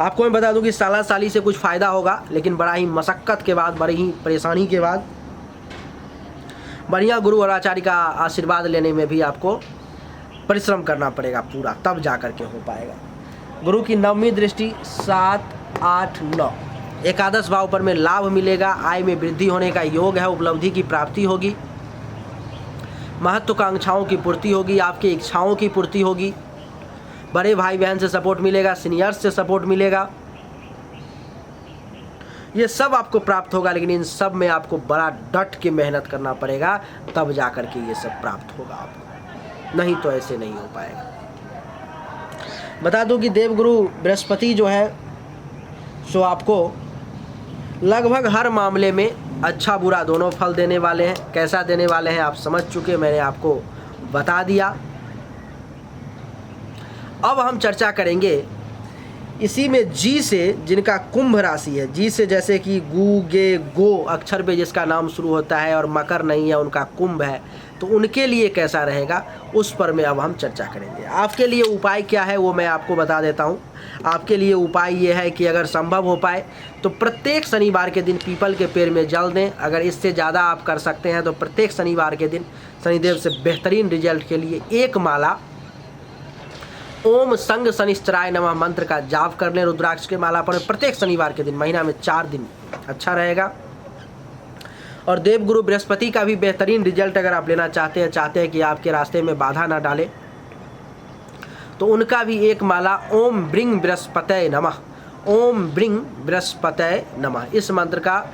आपको मैं बता दूं कि साला साली से कुछ फ़ायदा होगा, लेकिन बड़ा ही मशक्क़त के बाद, बड़ी ही परेशानी के बाद बढ़िया गुरु और आचार्य का आशीर्वाद लेने में भी आपको परिश्रम करना पड़ेगा पूरा, तब जा कर के हो पाएगा। गुरु की नवमी दृष्टि 7 8 9 एकादश भाव पर में लाभ मिलेगा। आय में वृद्धि होने का योग है। उपलब्धि की प्राप्ति होगी। महत्वाकांक्षाओं की पूर्ति होगी। आपकी इच्छाओं की पूर्ति होगी। बड़े भाई बहन से सपोर्ट मिलेगा। सीनियर्स से सपोर्ट मिलेगा। ये सब आपको प्राप्त होगा, लेकिन इन सब में आपको बड़ा डट के मेहनत करना पड़ेगा, तब जा कर के ये सब प्राप्त होगा आपको, नहीं तो ऐसे नहीं हो पाएगा। बता दूं कि देवगुरु बृहस्पति जो है सो आपको लगभग हर मामले में अच्छा बुरा दोनों फल देने वाले हैं। कैसा देने वाले हैं आप समझ चुके, मैंने आपको बता दिया। अब हम चर्चा करेंगे इसी में जी से जिनका कुंभ राशि है, जी से जैसे कि गु गे गो अक्षर पे जिसका नाम शुरू होता है और मकर नहीं है, उनका कुंभ है, तो उनके लिए कैसा रहेगा उस पर में अब हम चर्चा करेंगे। आपके लिए उपाय क्या है वो मैं आपको बता देता हूँ। आपके लिए उपाय ये है कि अगर संभव हो पाए तो प्रत्येक शनिवार के दिन पीपल के पेड़ में जल दें। अगर इससे ज़्यादा आप कर सकते हैं तो प्रत्येक शनिवार के दिन शनिदेव से बेहतरीन रिजल्ट के लिए एक माला ओम संग शनिश्चराय नमः मंत्र का जाप कर लें। रुद्राक्ष के माला पर प्रत्येक शनिवार के दिन, महीना में 4 दिन अच्छा रहेगा। और देवगुरु बृहस्पति का भी बेहतरीन रिजल्ट अगर आप लेना चाहते हैं कि आपके रास्ते में बाधा ना डाले, तो उनका भी एक माला ओम ब्रिंग बृहस्पतये नमः, ओम ब्रिंग बृहस्पतये नमः, इस मंत्र का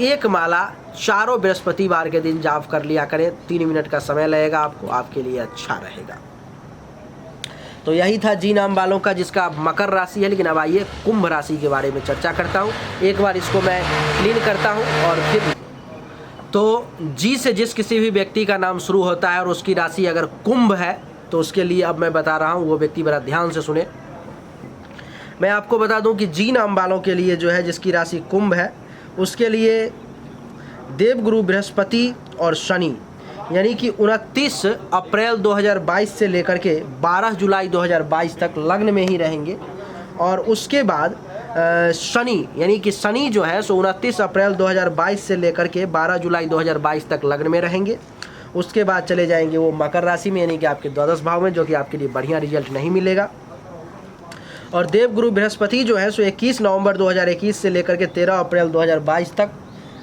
एक माला चारों बृहस्पतिवार के दिन जाप कर लिया करें। 3 मिनट का समय लगेगा आपको, आपके लिए अच्छा रहेगा। तो यही था जी नाम वालों का जिसका मकर राशि है। लेकिन अब आइए कुंभ राशि के बारे में चर्चा करता हूँ। एक बार इसको मैं क्लीन करता हूँ और फिर तो जी से जिस किसी भी व्यक्ति का नाम शुरू होता है और उसकी राशि अगर कुंभ है तो उसके लिए अब मैं बता रहा हूँ, वो व्यक्ति बड़ा ध्यान से सुने। मैं आपको बता दूँ कि जी नाम वालों के लिए जो है जिसकी राशि कुंभ है उसके लिए देवगुरु बृहस्पति और शनि यानी कि 29 अप्रैल 2022 से लेकर के 12 जुलाई 2022 तक लग्न में ही रहेंगे। और उसके बाद शनि यानी कि शनि जो है सो 29 अप्रैल 2022 से लेकर के 12 जुलाई 2022 तक लग्न में रहेंगे। उसके बाद चले जाएंगे वो मकर राशि में यानी कि आपके द्वादश भाव में, जो कि आपके लिए बढ़िया रिजल्ट नहीं मिलेगा। और देवगुरु बृहस्पति जो है सो 21 नवंबर 2021 से लेकर के 13 अप्रैल 2022 तक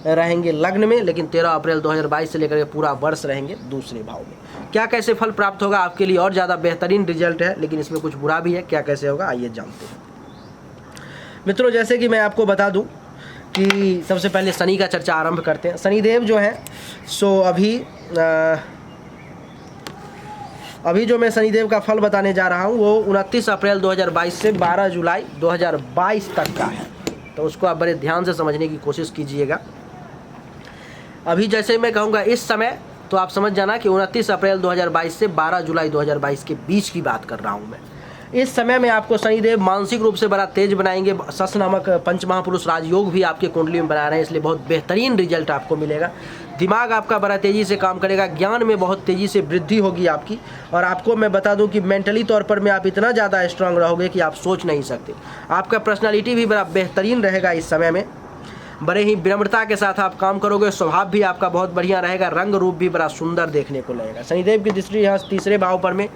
रहेंगे लग्न में, लेकिन 13 अप्रैल 2022 से लेकर के पूरा वर्ष रहेंगे दूसरे भाव में। क्या कैसे फल प्राप्त होगा आपके लिए और ज़्यादा बेहतरीन रिजल्ट है, लेकिन इसमें कुछ बुरा भी है। क्या कैसे होगा आइए जानते हैं मित्रों। जैसे कि मैं आपको बता दूं कि सबसे पहले शनि का चर्चा आरंभ करते हैं। शनिदेव जो है सो अभी जो मैं शनिदेव का फल बताने जा रहा हूं वो 29 अप्रैल 2022 से 12 जुलाई 2022 तक का है, तो उसको आप बड़े ध्यान से समझने की कोशिश कीजिएगा। अभी जैसे मैं कहूँगा इस समय, तो आप समझ जाना कि 29 अप्रैल 2022 से 12 जुलाई 2022 के बीच की बात कर रहा हूँ मैं। इस समय में आपको शनिदेव मानसिक रूप से बड़ा तेज बनाएंगे। सस नामक पंचमहापुरुष राजयोग भी आपके कुंडली में बना रहे हैं, इसलिए बहुत बेहतरीन रिजल्ट आपको मिलेगा। दिमाग आपका बड़ा तेज़ी से काम करेगा, ज्ञान में बहुत तेज़ी से वृद्धि होगी आपकी। और आपको मैं बता दूं कि मेंटली तौर पर में आप इतना ज़्यादा स्ट्रांग रहोगे कि आप सोच नहीं सकते। आपका पर्सनालिटी भी बड़ा बेहतरीन रहेगा इस समय में। बड़े ही विनम्रता के साथ आप काम करोगे। स्वभाव भी आपका बहुत बढ़िया रहेगा। रंग रूप भी बड़ा सुंदर देखने को लगेगा। शनिदेव की दृष्टि यहाँ तीसरे भाव पर में,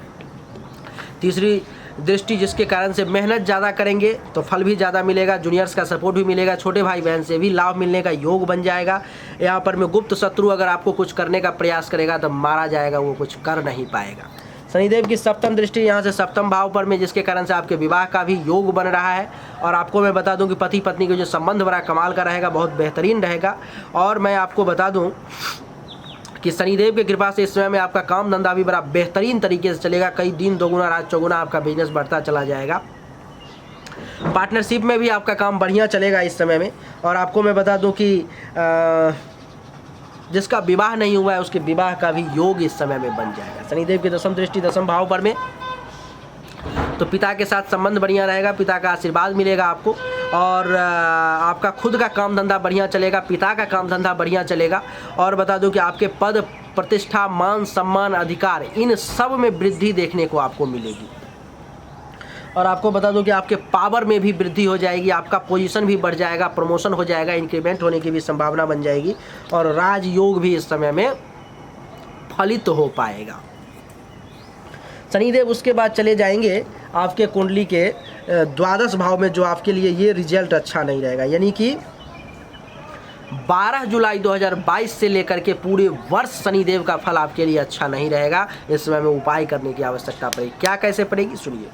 तीसरी दृष्टि, जिसके कारण से मेहनत ज़्यादा करेंगे तो फल भी ज़्यादा मिलेगा, जूनियर्स का सपोर्ट भी मिलेगा, छोटे भाई बहन से भी लाभ मिलने का योग बन जाएगा। यहाँ पर में गुप्त शत्रु अगर आपको कुछ करने का प्रयास करेगा तो मारा जाएगा, वो कुछ कर नहीं पाएगा। शनिदेव की सप्तम दृष्टि यहाँ से सप्तम भाव पर में, जिसके कारण से आपके विवाह का भी योग बन रहा है। और आपको मैं बता दूं कि पति पत्नी के जो संबंध बड़ा कमाल का रहेगा, बहुत बेहतरीन रहेगा। और मैं आपको बता दूं कि शनिदेव की कृपा से इस समय में आपका काम धंधा भी बड़ा बेहतरीन तरीके से चलेगा। कई दिन दोगुना रात चौगुना आपका बिजनेस बढ़ता चला जाएगा। पार्टनरशिप में भी आपका काम बढ़िया चलेगा इस समय में। और आपको मैं बता दूं कि जिसका विवाह नहीं हुआ है उसके विवाह का भी योग इस समय में बन जाएगा। शनिदेव की दशम दृष्टि दशम भाव पर में, तो पिता के साथ संबंध बढ़िया रहेगा, पिता का आशीर्वाद मिलेगा आपको। और आपका खुद का काम धंधा बढ़िया चलेगा, पिता का काम धंधा बढ़िया चलेगा। और बता दूं कि आपके पद प्रतिष्ठा मान सम्मान अधिकार इन सब में वृद्धि देखने को आपको मिलेगी। और आपको बता दूं कि आपके पावर में भी वृद्धि हो जाएगी, आपका पोजीशन भी बढ़ जाएगा, प्रमोशन हो जाएगा, इंक्रीमेंट होने की भी संभावना बन जाएगी। और राजयोग भी इस समय में फलित हो पाएगा। शनिदेव उसके बाद चले जाएंगे आपके कुंडली के द्वादश भाव में, जो आपके लिए ये रिजल्ट अच्छा नहीं रहेगा। यानी कि 12 जुलाई 2022 से लेकर के पूरे वर्ष शनिदेव का फल आपके लिए अच्छा नहीं रहेगा। इस समय में उपाय करने की आवश्यकता पड़ेगी। क्या कैसे पड़ेगी सुनिए।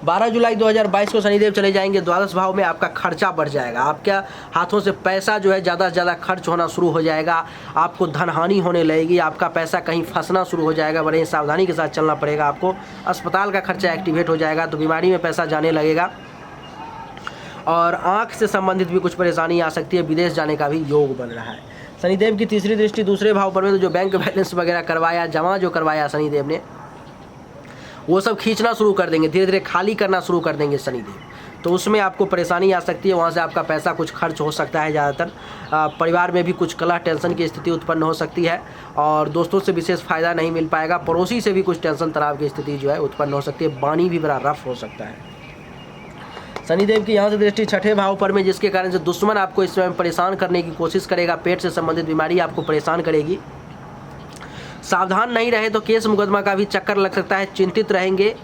12 जुलाई 2022 को शनिदेव चले जाएंगे द्वादश भाव में। आपका खर्चा बढ़ जाएगा, आपके हाथों से पैसा जो है ज़्यादा से ज़्यादा खर्च होना शुरू हो जाएगा, आपको धन हानि होने लगेगी, आपका पैसा कहीं फंसना शुरू हो जाएगा। बड़े ही सावधानी के साथ चलना पड़ेगा आपको। अस्पताल का खर्चा एक्टिवेट हो जाएगा, तो बीमारी में पैसा जाने लगेगा। और आँख से संबंधित भी कुछ परेशानी आ सकती है, विदेश जाने का भी योग बन रहा है। शनिदेव की तीसरी दृष्टि दूसरे भाव पर में, तो जो बैंक बैलेंस वगैरह करवाया, जमा जो करवाया शनिदेव ने, वो सब खींचना शुरू कर देंगे, धीरे धीरे खाली करना शुरू कर देंगे शनिदेव। तो उसमें आपको परेशानी आ सकती है, वहाँ से आपका पैसा कुछ खर्च हो सकता है ज़्यादातर। परिवार में भी कुछ कलह टेंशन की स्थिति उत्पन्न हो सकती है, और दोस्तों से विशेष फ़ायदा नहीं मिल पाएगा। पड़ोसी से भी कुछ टेंशन तनाव की स्थिति जो है उत्पन्न हो सकती है। वाणी भी बड़ा रफ हो सकता है। शनिदेव की यहाँ से दृष्टि छठे भाव पर में, जिसके कारण से दुश्मन आपको इस समय परेशान करने की कोशिश करेगा। पेट से संबंधित बीमारी आपको परेशान करेगी। सावधान नहीं रहे तो केस मुकदमा का भी चक्कर लग सकता है। चिंतित रहेंगे,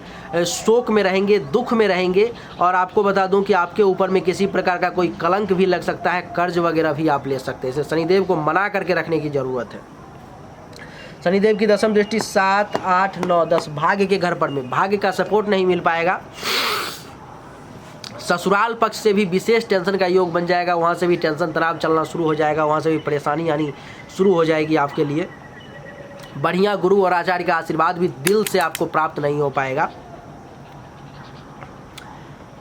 शोक में रहेंगे, दुख में रहेंगे। और आपको बता दूं कि आपके ऊपर में किसी प्रकार का कोई कलंक भी लग सकता है, कर्ज वगैरह भी आप ले सकते हैं। इसे शनिदेव को मना करके रखने की जरूरत है। शनिदेव की दशम दृष्टि 7, 8, 9, 10 भाग्य के घर पर में, भाग्य का सपोर्ट नहीं मिल पाएगा। ससुराल पक्ष से भी विशेष टेंशन का योग बन जाएगा, वहाँ से भी टेंशन तनाव चलना शुरू हो जाएगा, वहाँ से भी परेशानी आनी शुरू हो जाएगी आपके लिए। बढ़िया गुरु और आचार्य का आशीर्वाद भी दिल से आपको प्राप्त नहीं हो पाएगा।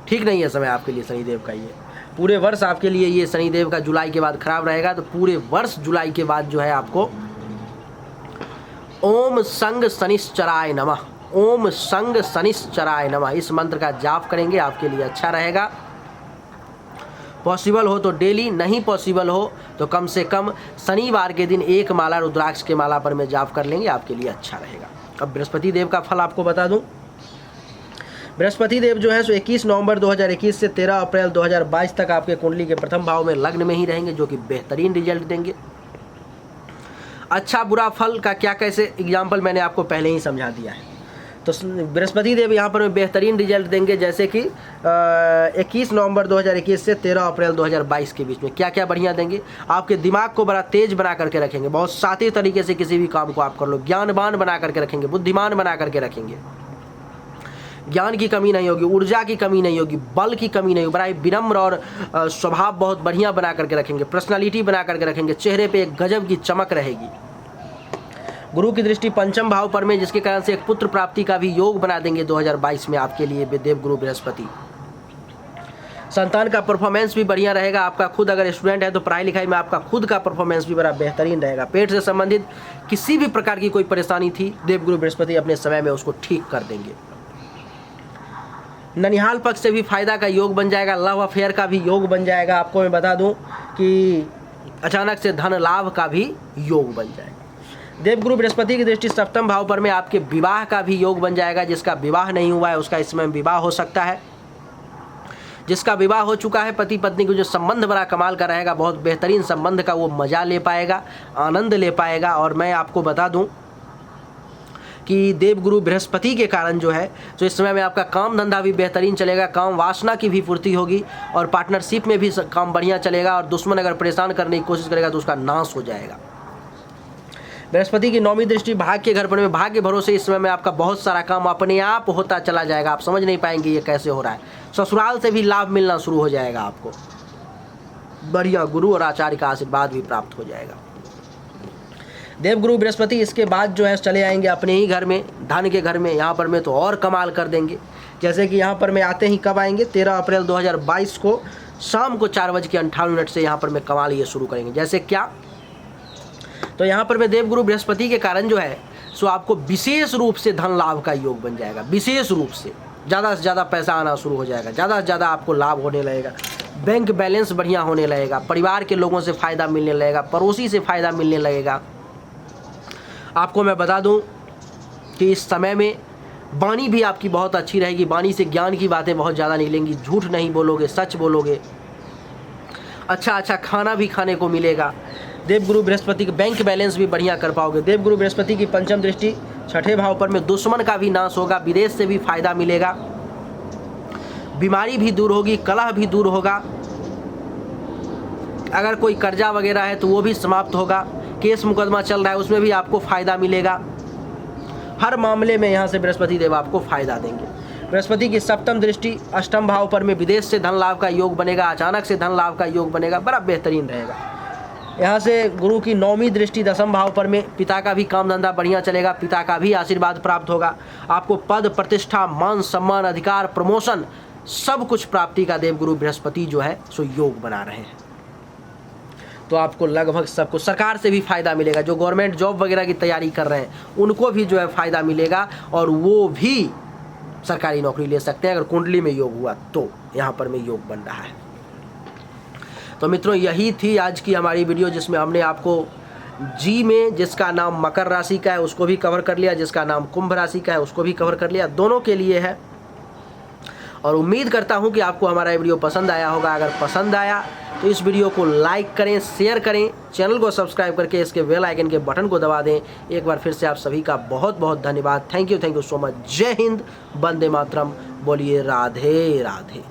ठीक नहीं है समय आपके लिए शनिदेव का। ये पूरे वर्ष आपके लिए, ये शनिदेव का जुलाई के बाद खराब रहेगा। तो पूरे वर्ष जुलाई के बाद जो है आपको ओम संग शनिश्चराय नमः, ओम संग शनिश्चराय नमः, इस मंत्र का जाप करेंगे, आपके लिए अच्छा रहेगा। पॉसिबल हो तो डेली, नहीं पॉसिबल हो तो कम से कम शनिवार के दिन एक माला रुद्राक्ष के माला पर में जाप कर लेंगे, आपके लिए अच्छा रहेगा। अब बृहस्पति देव का फल आपको बता दूं। बृहस्पति देव जो है सो 21 नवंबर 2021 से 13 अप्रैल 2022 तक आपके कुंडली के प्रथम भाव में लग्न में ही रहेंगे, जो कि बेहतरीन रिजल्ट देंगे। अच्छा बुरा फल का क्या कैसे एग्जाम्पल मैंने आपको पहले ही समझा दिया है। तो बृहस्पति देव यहाँ पर बेहतरीन रिजल्ट देंगे, जैसे कि 21 नवंबर 2021 से 13 अप्रैल 2022 के बीच में क्या क्या बढ़िया देंगे। आपके दिमाग को बड़ा तेज बना करके रखेंगे, बहुत साथी तरीके से किसी भी काम को आप कर लो, ज्ञानवान बना करके रखेंगे, बुद्धिमान बना करके रखेंगे। ज्ञान की कमी नहीं होगी, ऊर्जा की कमी नहीं होगी, बल की कमी नहीं होगी। बड़ा ही विनम्र और स्वभाव बहुत बढ़िया बना करके रखेंगे, पर्सनालिटी बना करके रखेंगे, चेहरे पे एक गजब की चमक रहेगी। गुरु की दृष्टि पंचम भाव पर में, जिसके कारण से एक पुत्र प्राप्ति का भी योग बना देंगे 2022 में आपके लिए देव गुरु बृहस्पति। संतान का परफॉर्मेंस भी बढ़िया रहेगा। आपका खुद अगर स्टूडेंट है तो पढ़ाई लिखाई में आपका खुद का परफॉर्मेंस भी बड़ा बेहतरीन रहेगा। पेट से संबंधित किसी भी प्रकार की कोई परेशानी थी, देवगुरु बृहस्पति अपने समय में उसको ठीक कर देंगे। ननिहाल पक्ष से भी फायदा का योग बन जाएगा, लव अफेयर का भी योग बन जाएगा। आपको मैं बता दूं कि अचानक से धन लाभ का भी योग बन जाएगा। देवगुरु बृहस्पति की दृष्टि सप्तम भाव पर में आपके विवाह का भी योग बन जाएगा। जिसका विवाह नहीं हुआ है उसका इस समय विवाह हो सकता है। जिसका विवाह हो चुका है, पति पत्नी को जो संबंध बड़ा कमाल का रहेगा, बहुत बेहतरीन संबंध का वो मजा ले पाएगा, आनंद ले पाएगा। और मैं आपको बता दूं कि देवगुरु बृहस्पति के कारण जो है तो इस समय में आपका काम धंधा भी बेहतरीन चलेगा, काम वासना की भी पूर्ति होगी और पार्टनरशिप में भी काम बढ़िया चलेगा। और दुश्मन अगर परेशान करने की कोशिश करेगा तो उसका नाश हो जाएगा। बृहस्पति की 9वीं दृष्टि भाग्य के घर पर में, भाग्य भरोसे इस समय में आपका बहुत सारा काम अपने आप होता चला जाएगा। आप समझ नहीं पाएंगे ये कैसे हो रहा है। ससुराल से भी लाभ मिलना शुरू हो जाएगा, आपको बढ़िया गुरु और आचार्य का आशीर्वाद भी प्राप्त हो जाएगा। देवगुरु बृहस्पति इसके बाद जो है चले आएंगे अपने ही घर में, धन के घर में। यहाँ पर में तो और कमाल कर देंगे। जैसे कि यहाँ पर में आते ही कब आएंगे, 13 अप्रैल 2022 को शाम को 4:58 से यहाँ पर में कमाल ये शुरू करेंगे। जैसे क्या, तो यहाँ पर में देवगुरु बृहस्पति के कारण जो है सो आपको विशेष रूप से धन लाभ का योग बन जाएगा। विशेष रूप से ज़्यादा पैसा आना शुरू हो जाएगा, ज़्यादा से ज़्यादा आपको लाभ होने लगेगा, बैंक बैलेंस बढ़िया होने लगेगा, परिवार के लोगों से फ़ायदा मिलने लगेगा, पड़ोसी से फ़ायदा मिलने लगेगा। आपको मैं बता दूं कि इस समय में वाणी भी आपकी बहुत अच्छी रहेगी। वाणी से ज्ञान की बातें बहुत ज़्यादा निकलेंगी, झूठ नहीं बोलोगे, सच बोलोगे, अच्छा खाना भी खाने को मिलेगा। देवगुरु बृहस्पति के बैंक बैलेंस भी बढ़िया कर पाओगे। देवगुरु बृहस्पति की 5वीं दृष्टि 6ठे भाव पर में, दुश्मन का भी नाश होगा, विदेश से भी फायदा मिलेगा, बीमारी भी दूर होगी, कलह भी दूर होगा। अगर कोई कर्जा वगैरह है तो वो भी समाप्त होगा, केस मुकदमा चल रहा है उसमें भी आपको फ़ायदा मिलेगा। हर मामले में यहाँ से बृहस्पति देव आपको फ़ायदा देंगे। बृहस्पति की 7वीं दृष्टि 8वें भाव पर में, विदेश से धन लाभ का योग बनेगा, अचानक से धन लाभ का योग बनेगा, बड़ा बेहतरीन रहेगा। यहाँ से गुरु की 9वीं दृष्टि 10वें भाव पर में, पिता का भी काम धंधा बढ़िया चलेगा, पिता का भी आशीर्वाद प्राप्त होगा। आपको पद प्रतिष्ठा, मान सम्मान, अधिकार, प्रमोशन सब कुछ प्राप्ति का देवगुरु बृहस्पति जो है सो योग बना रहे हैं। तो आपको लगभग सबको, सरकार से भी फ़ायदा मिलेगा। जो गवर्नमेंट जॉब वगैरह की तैयारी कर रहे हैं उनको भी जो है फ़ायदा मिलेगा और वो भी सरकारी नौकरी ले सकते हैं अगर कुंडली में योग हुआ तो। यहाँ पर में योग बन रहा है। तो मित्रों यही थी आज की हमारी वीडियो, जिसमें हमने आपको जी में जिसका नाम मकर राशि का है उसको भी कवर कर लिया, जिसका नाम कुंभ राशि का है उसको भी कवर कर लिया, दोनों के लिए है। और उम्मीद करता हूं कि आपको हमारा ये वीडियो पसंद आया होगा। अगर पसंद आया तो इस वीडियो को लाइक करें, शेयर करें, चैनल को सब्सक्राइब करके इसके बेल आइकन के बटन को दबा दें। एक बार फिर से आप सभी का बहुत बहुत धन्यवाद। Thank you so much. जय हिंद, वंदे मातरम, बोलिए राधे राधे।